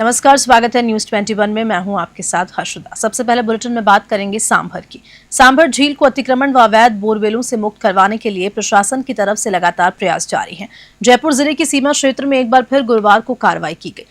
नमस्कार, स्वागत है न्यूज 21 में। मैं हूं आपके साथ हर्षदा। सबसे पहले बुलेटिन में बात करेंगे सांभर की। सांभर झील को अतिक्रमण व अवैध बोरवेलों से मुक्त करवाने के लिए प्रशासन की तरफ से लगातार प्रयास जारी हैं। जयपुर जिले की सीमा क्षेत्र में एक बार फिर गुरुवार को कार्रवाई की गई।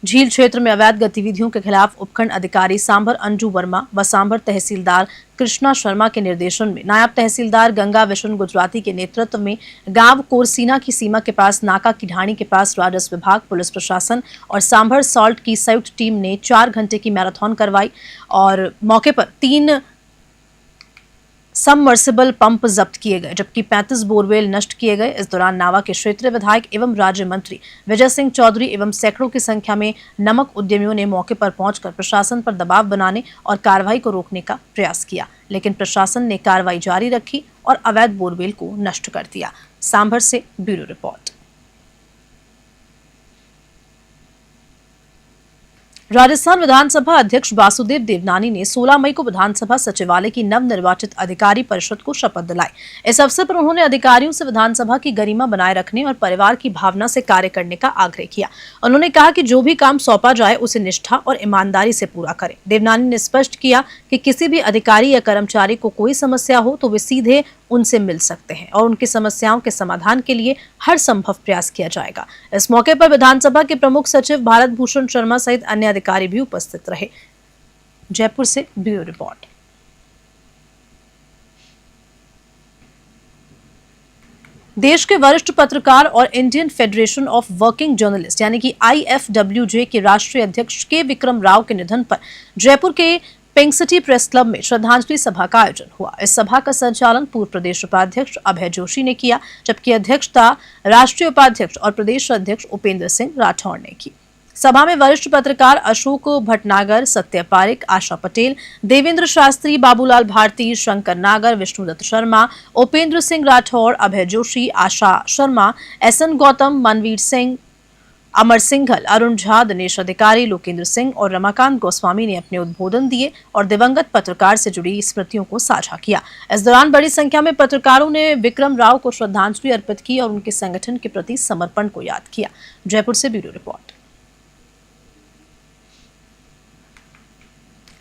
झील क्षेत्र में अवैध गतिविधियों के खिलाफ उपखंड अधिकारी सांभर अंजू वर्मा व सांभर तहसीलदार कृष्णा शर्मा के निर्देशन में नायब तहसीलदार गंगा विशन गुजराती के नेतृत्व में गांव कोरसीना की सीमा के पास नाका की ढाणी के पास राजस्व विभाग, पुलिस प्रशासन और सांभर सॉल्ट की संयुक्त टीम ने 4 घंटे की मैराथन करवाई और मौके पर 3 सबमर्सिबल पंप जब्त किए गए, जबकि 35 बोरवेल नष्ट किए गए। इस दौरान नावा के क्षेत्रीय विधायक एवं राज्य मंत्री विजय सिंह चौधरी एवं सैकड़ों की संख्या में नमक उद्यमियों ने मौके पर पहुंचकर प्रशासन पर दबाव बनाने और कार्रवाई को रोकने का प्रयास किया, लेकिन प्रशासन ने कार्रवाई जारी रखी और अवैध बोरवेल को नष्ट कर दिया। सांभर से ब्यूरो रिपोर्ट। राजस्थान विधानसभा अध्यक्ष वासुदेव देवनानी ने 16 मई को विधानसभा सचिवालय की नवनिर्वाचित अधिकारी परिषद को शपथ दिलाई। इस अवसर पर उन्होंने अधिकारियों से विधानसभा की गरिमा बनाए रखने और परिवार की भावना से कार्य करने का आग्रह किया। उन्होंने कहा कि जो भी काम सौंपा जाए उसे निष्ठा और ईमानदारी से पूरा करें। देवनानी ने स्पष्ट किया कि किसी भी अधिकारी या कर्मचारी को कोई समस्या हो तो वे सीधे उनसे मिल सकते हैं और उनकी समस्याओं के समाधान के लिए हर संभव प्रयास किया जाएगा। इस मौके पर विधानसभा के प्रमुख सचिव भारत भूषण शर्मा सहित अन्य अधिकारी भी उपस्थित रहे। जयपुर से ब्यूरो रिपोर्ट। देश के वरिष्ठ पत्रकार और Indian federation of working journalist यानी कि IFWJ के राष्ट्रीय अध्यक्ष के विक्रम राव के निधन पर जयपुर के पिंक सिटी प्रेस क्लब में श्रद्धांजलि सभा का आयोजन हुआ। इस सभा का संचालन पूर्व प्रदेश उपाध्यक्ष अभय जोशी ने किया, जबकि अध्यक्षता राष्ट्रीय उपाध्यक्ष और प्रदेश अध्यक्ष उपेंद्र सिंह राठौड़ ने की। सभा में वरिष्ठ पत्रकार अशोक भटनागर, सत्य पारिक, आशा पटेल, देवेंद्र शास्त्री, बाबूलाल भारती, शंकर नागर, विष्णुदत्त शर्मा, उपेंद्र सिंह राठौड़, अभय जोशी, आशा शर्मा, SN गौतम, मनवीर सिंह, अमर सिंघल, अरुण झा, दिनेश अधिकारी, लोकेंद्र सिंह और रमाकांत गोस्वामी ने अपने उद्बोधन दिए और दिवंगत पत्रकार से जुड़ी स्मृतियों को साझा किया। इस दौरान बड़ी संख्या में पत्रकारों ने विक्रम राव को श्रद्धांजलि अर्पित की और उनके संगठन के प्रति समर्पण को याद किया। जयपुर से ब्यूरो रिपोर्ट।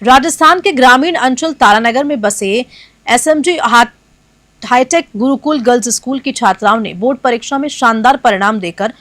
राजस्थान के ग्रामीण अंचल तारानगर में बसे SMG hitech Gurukul girls school की छात्राओं ने बोर्ड परीक्षा में शानदार परिणाम देकर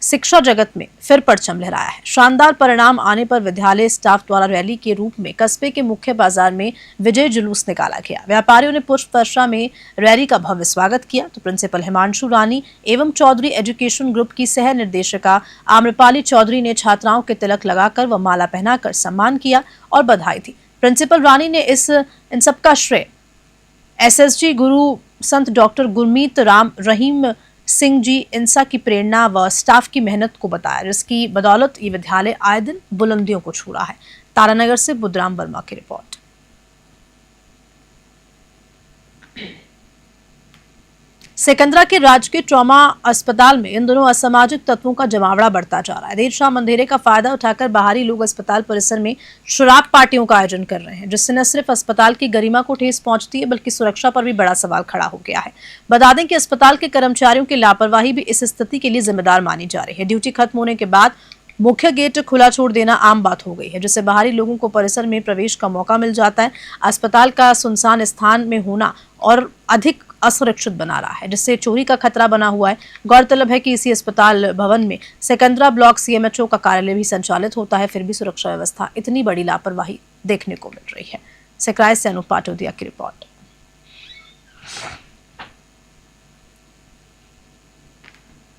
शिक्षा जगत में फिर परचम लहराया है। शानदार परिणाम आने पर विद्यालय स्टाफ द्वारा रैली के रूप में कस्बे के मुख्य बाजार में विजय जुलूस निकाला गया। व्यापारियों ने पुष्प वर्षा में रैली का भव्य स्वागत किया तो प्रिंसिपल हिमांशु रानी एवं चौधरी एजुकेशन ग्रुप की सह निर्देशिका आम्रपाली चौधरी ने छात्राओं के तिलक लगाकर व माला पहनाकर सम्मान किया और बधाई दी। प्रिंसिपल रानी ने इन सबका श्रेय SSG गुरु संत डॉक्टर गुरमीत राम रहीम सिंह जी इंसा की प्रेरणा व स्टाफ की मेहनत को बताया, जिसकी बदौलत ये विद्यालय आए दिन बुलंदियों को छू रहा है। तारानगर से बुद्धराम वर्मा की रिपोर्ट। सिकंदरा के राजकीय ट्रॉमा अस्पताल में इन दिनों असामाजिक तत्वों का जमावड़ा बढ़ता जा रहा है। देर शाम अंधेरे का फायदा उठाकर बाहरी लोग अस्पताल परिसर में शराब पार्टियों का आयोजन कर रहे हैं, जिससे न सिर्फ अस्पताल की गरिमा को ठेस पहुंचती है बल्कि सुरक्षा पर भी बड़ा सवाल खड़ा हो गया है। बता दें कि अस्पताल के कर्मचारियों की लापरवाही भी इस स्थिति के लिए जिम्मेदार मानी जा रही है। ड्यूटी खत्म होने के बाद मुख्य गेट खुला छोड़ देना आम बात हो गई है, जिससे बाहरी लोगों को परिसर में प्रवेश का मौका मिल जाता है। अस्पताल का सुनसान स्थान में होना और अधिक असुरक्षित बना रहा है, जिससे चोरी का खतरा बना हुआ है। गौरतलब है कि इसी अस्पताल भवन में सिकंदरा ब्लॉक CMHO का कार्यालय भी संचालित होता है, फिर भी सुरक्षा व्यवस्था इतनी बड़ी लापरवाही देखने को मिल रही है। सकराय से अनूप पाटोदिया की रिपोर्ट।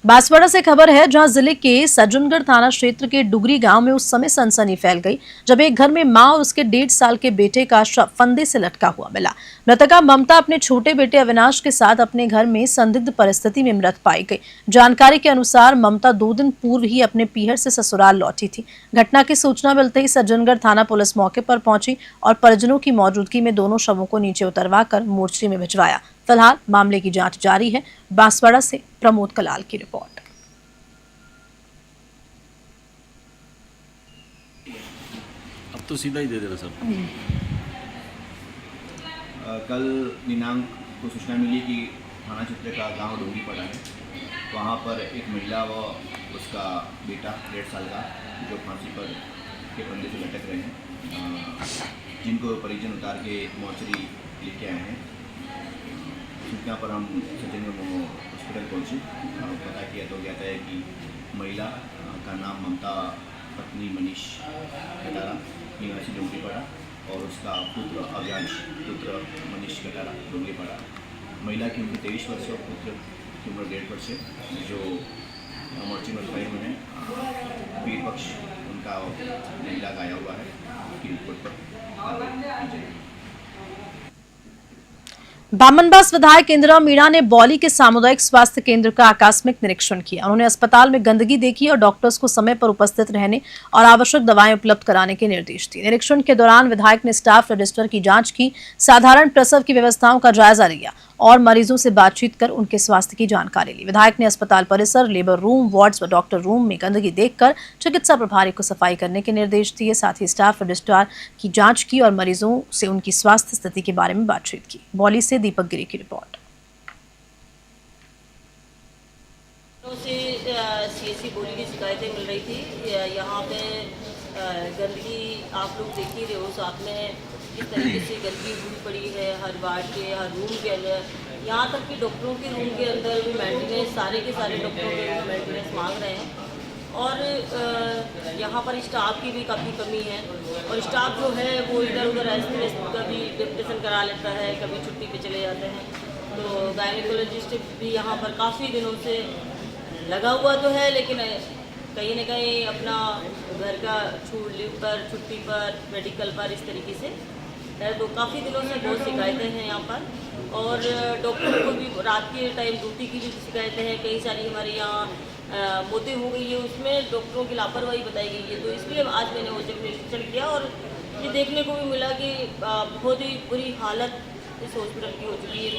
बांसवाड़ा से खबर है, जहां जिले के सज्जनगढ़ थाना क्षेत्र के डुगरी गांव में उस समय सनसनी फैल गई जब एक घर में मां और उसके 1.5 साल के बेटे का शव फंदे से लटका हुआ मिला। मृतका ममता अपने छोटे बेटे अविनाश के साथ अपने घर में संदिग्ध परिस्थिति में मृत पाई गई। जानकारी के अनुसार ममता 2 दिन पूर्व ही अपने पीहर से ससुराल लौटी थी। घटना की सूचना मिलते ही सज्जनगढ़ थाना पुलिस मौके पर पहुंची और परिजनों की मौजूदगी में दोनों शवों को नीचे उतरवाकर मोर्चरी में भिजवाया। फिलहाल मामले की जांच जारी है। बांसवाड़ा से प्रमोद कलाल की रिपोर्ट। अब तो सीधा ही दे देना सर। कल दिनांक को सूचना मिली कि थाना क्षेत्र का गांव डोंगी पड़ा है। वहाँ पर एक महिला व उसका बेटा 1.5 साल का जो फांसी पर के फंदे से लटक रहे हैं, जिनको परिजन उतार के मोर्चरी लेके आए हैं। सूचना पर हम सचिन हॉस्पिटल पहुँचे। पता किया तो कहता है कि महिला का नाम ममता पत्नी मनीष कटारा निवासी डोंगरीपाड़ा और उसका पुत्र अव्यांश पुत्र मनीष कटारा डोंगरीपाड़ा। महिला की उम्र 23 वर्ष और पुत्र की उम्र 1.5 वर्ष है, जो मोर्चे में खड़े हुए हैं। पीर पक्ष उनका महिला का आया हुआ है कि रिपोर्ट पर कार्रवाई की जाएगी। बामनबास विधायक इंदिरा मीणा ने बौली के सामुदायिक स्वास्थ्य केंद्र का आकस्मिक निरीक्षण किया। उन्होंने अस्पताल में गंदगी देखी और डॉक्टर्स को समय पर उपस्थित रहने और आवश्यक दवाएं उपलब्ध कराने के निर्देश दिए। निरीक्षण के दौरान विधायक ने स्टाफ रजिस्टर की जांच की, साधारण प्रसव की व्यवस्थाओं का जायजा लिया और मरीजों से बातचीत कर उनके स्वास्थ्य की जानकारी ली। विधायक ने अस्पताल परिसर, लेबर रूम, वार्ड्स व डॉक्टर रूम में गंदगी देखकर चिकित्सा प्रभारी को सफाई करने के निर्देश दिए। साथ ही स्टाफ रजिस्ट्रार की जांच की और मरीजों से उनकी स्वास्थ्य स्थिति के बारे में बातचीत की। बौली से दीपक गिरी की रिपोर्ट। CSC बौली की शिकायतें मिल रही थी। यहाँ पे गंदगी आप लोग देख ही रहे हो, साथ में किस तरीके से गंदगी हुई पड़ी है हर वार्ड के, हर रूम के अंदर। यहाँ तक कि डॉक्टरों के रूम के अंदर भी मेंटेनेंस, सारे के सारे डॉक्टरों के रूम मेंटेनेंस मांग रहे हैं। और यहाँ पर स्टाफ की भी काफ़ी कमी है और स्टाफ जो है वो इधर उधर ऐसे कभी डिप्रेशन करा लेता है, कभी छुट्टी पे चले जाते हैं। तो गायनिकोलॉजिस्ट भी यहाँ पर काफ़ी दिनों से लगा हुआ तो है, लेकिन कहीं न कहीं अपना घर का लीव पर, छुट्टी पर, मेडिकल पर इस तरीके से है। तो काफ़ी दिनों से बहुत शिकायतें हैं यहाँ पर। और डॉक्टर को भी रात के टाइम ड्यूटी की भी शिकायतें हैं। कई सारी हमारे यहाँ मौतें हो गई है, उसमें डॉक्टरों की लापरवाही बताई गई है। तो इसलिए आज मैंने वो जब निरीक्षण किया और ये देखने को भी मिला कि बहुत ही बुरी हालत इस हॉस्पिटल की हो चुकी है।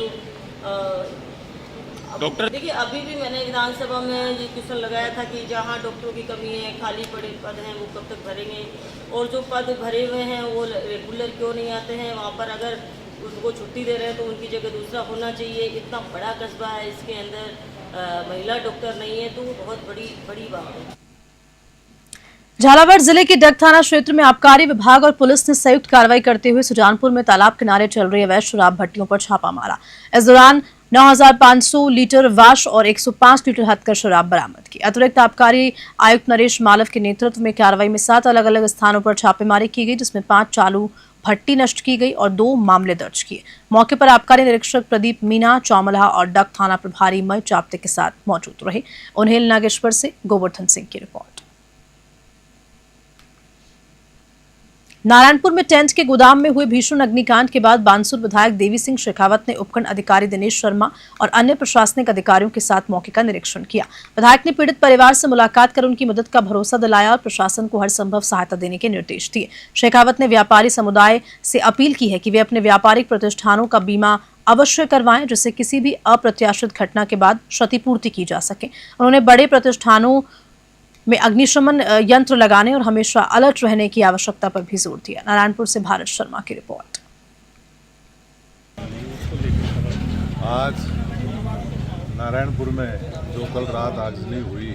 तो डॉक्टर देखिए, अभी भी मैंने विधानसभा में ये क्वेश्चन लगाया था कि जहाँ डॉक्टरों की कमी है, खाली पड़े पद हैं, वो कब तक भरेंगे, और जो पद भरे हुए हैं वो रेगुलर क्यों नहीं आते हैं। वहाँ पर अगर उनको छुट्टी दे रहे हैं तो उनकी जगह दूसरा होना चाहिए। इतना बड़ा कस्बा है, इसके अंदर महिला डॉक्टर नहीं है, तो वो बहुत बड़ी बात है। झालावाड़ जिले के डग थाना क्षेत्र में आबकारी विभाग और पुलिस ने संयुक्त कार्रवाई करते हुए सुजानपुर में तालाब किनारे चल रही अवैध शराब भट्टियों पर छापा मारा। इस दौरान 9,500 लीटर वाश और 105 लीटर हदकर शराब बरामद की। अतिरिक्त आबकारी आयुक्त नरेश मालव के नेतृत्व में कार्रवाई में 7 अलग अलग स्थानों पर छापेमारी की गई, जिसमें 5 चालू भट्टी नष्ट की गई और 2 मामले दर्ज किए। मौके पर आबकारी निरीक्षक प्रदीप मीना, चौमलहा और डग थाना प्रभारी मय चाप्ते के साथ मौजूद रहे। उन्हेल नागेश्वर से गोवर्धन सिंह की रिपोर्ट। नारायणपुर में टेंट के गोदाम में हुए भीषण अग्निकांड के बाद बानसूर विधायक देवी सिंह शेखावत ने उपखंड अधिकारी दिनेश शर्मा और अन्य प्रशासनिक अधिकारियों के साथ मौके का निरीक्षण किया। विधायक ने पीड़ित परिवार से मुलाकात कर उनकी मदद का भरोसा दिलाया और प्रशासन को हर संभव सहायता देने के निर्देश दिए। शेखावत ने व्यापारी समुदाय से अपील की है कि वे अपने व्यापारिक प्रतिष्ठानों का बीमा अवश्य करवाएं, जिससे किसी भी अप्रत्याशित घटना के बाद क्षतिपूर्ति की जा सके। उन्होंने बड़े प्रतिष्ठानों में अग्निशमन यंत्र लगाने और हमेशा अलर्ट रहने की आवश्यकता पर भी जोर दिया। नारायणपुर से भारत शर्मा की रिपोर्ट। आज नारायणपुर में जो कल रात आगजनी हुई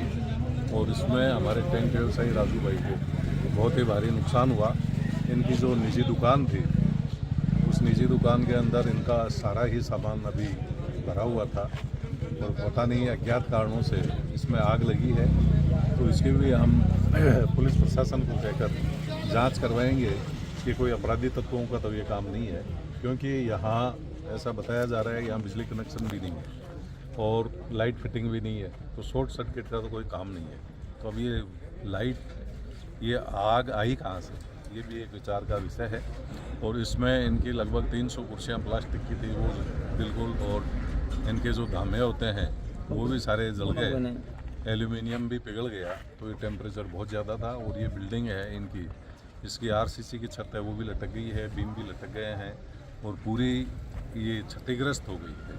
और इसमें हमारे टेंट व्यवसायी राजू भाई को बहुत ही भारी नुकसान हुआ। इनकी जो निजी दुकान थी, उस निजी दुकान के अंदर इनका सारा ही सामान अभी भरा हुआ था और पता नहीं अज्ञात कारणों से इसमें आग लगी है। तो इसके भी हम पुलिस प्रशासन को कहकर जांच करवाएंगे कि कोई अपराधी तत्वों का तो ये काम नहीं है, क्योंकि यहाँ ऐसा बताया जा रहा है यहाँ बिजली कनेक्शन भी नहीं है और लाइट फिटिंग भी नहीं है, तो शॉर्ट सर्किट का तो कोई काम नहीं है। तो अब ये आग आई कहाँ से, ये भी एक विचार का विषय है। और इसमें इनकी लगभग 300 कुर्सियाँ प्लास्टिक की थी वो बिल्कुल, और इनके जो धामे होते हैं वो भी सारे जल गए, एल्यूमिनियम भी पिघल गया। तो ये टेम्परेचर बहुत ज़्यादा था। और ये बिल्डिंग है इनकी, इसकी RCC की छत है वो भी लटक गई है, बीम भी लटक गए हैं और पूरी ये क्षतिग्रस्त हो गई है।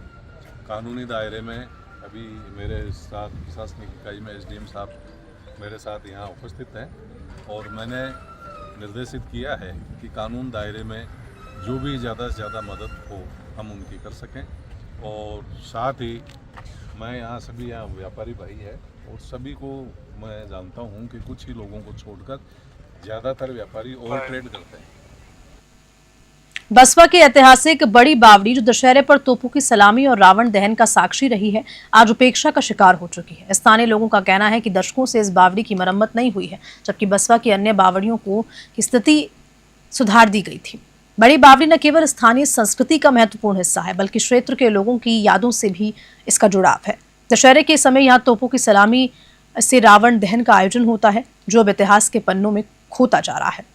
कानूनी दायरे में अभी मेरे साथ प्रशासनिक इकाई में SDM साहब मेरे साथ यहाँ उपस्थित हैं और मैंने निर्देशित किया है कि कानून दायरे में जो भी ज़्यादा से ज़्यादा मदद हो हम उनकी कर सकें। और साथ ही मैं यहाँ सभी यहाँ व्यापारी भाई है और सभी को मैं जानता हूँ कि कुछ ही लोगों को छोड़कर ज़्यादातर व्यापारी ओवर ट्रेड करते हैं। बसपा की ऐतिहासिक बड़ी बावड़ी जो दशहरे पर तोपों की सलामी और रावण दहन का साक्षी रही है, आज उपेक्षा का शिकार हो चुकी है। स्थानीय लोगों का कहना है कि दशकों से इस बावड़ी की मरम्मत नहीं हुई है, जबकि बसपा की अन्य बावड़ियों की स्थिति सुधार दी गई थी। बड़ी बावड़ी न केवल स्थानीय संस्कृति का महत्वपूर्ण हिस्सा है, बल्कि क्षेत्र के लोगों की यादों से भी इसका जुड़ाव है। दशहरे के समय यहाँ तोपों की सलामी से रावण दहन का आयोजन होता है, जो अब इतिहास के पन्नों में खोता जा रहा है।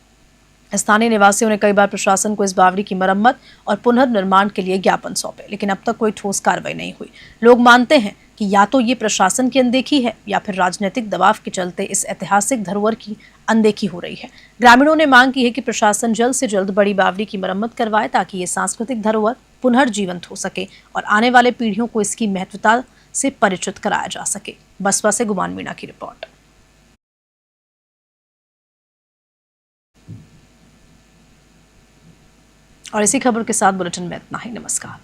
स्थानीय निवासियों ने कई बार प्रशासन को इस बावड़ी की मरम्मत और पुनर्निर्माण के लिए ज्ञापन सौंपे, लेकिन अब तक कोई ठोस कार्रवाई नहीं हुई। लोग मानते हैं कि या तो ये प्रशासन की अनदेखी है या फिर राजनीतिक दबाव के चलते इस ऐतिहासिक धरोहर की अनदेखी हो रही है। ग्रामीणों ने मांग की है कि प्रशासन जल्द से जल्द बड़ी बावड़ी की मरम्मत करवाए, ताकि ये सांस्कृतिक धरोहर पुनर्जीवंत हो सके और आने वाले पीढ़ियों को इसकी महत्वता से परिचित कराया जा सके। बसपा से गुमान मीणा की रिपोर्ट। और इसी खबर के साथ बुलेटिन में इतना ही। नमस्कार।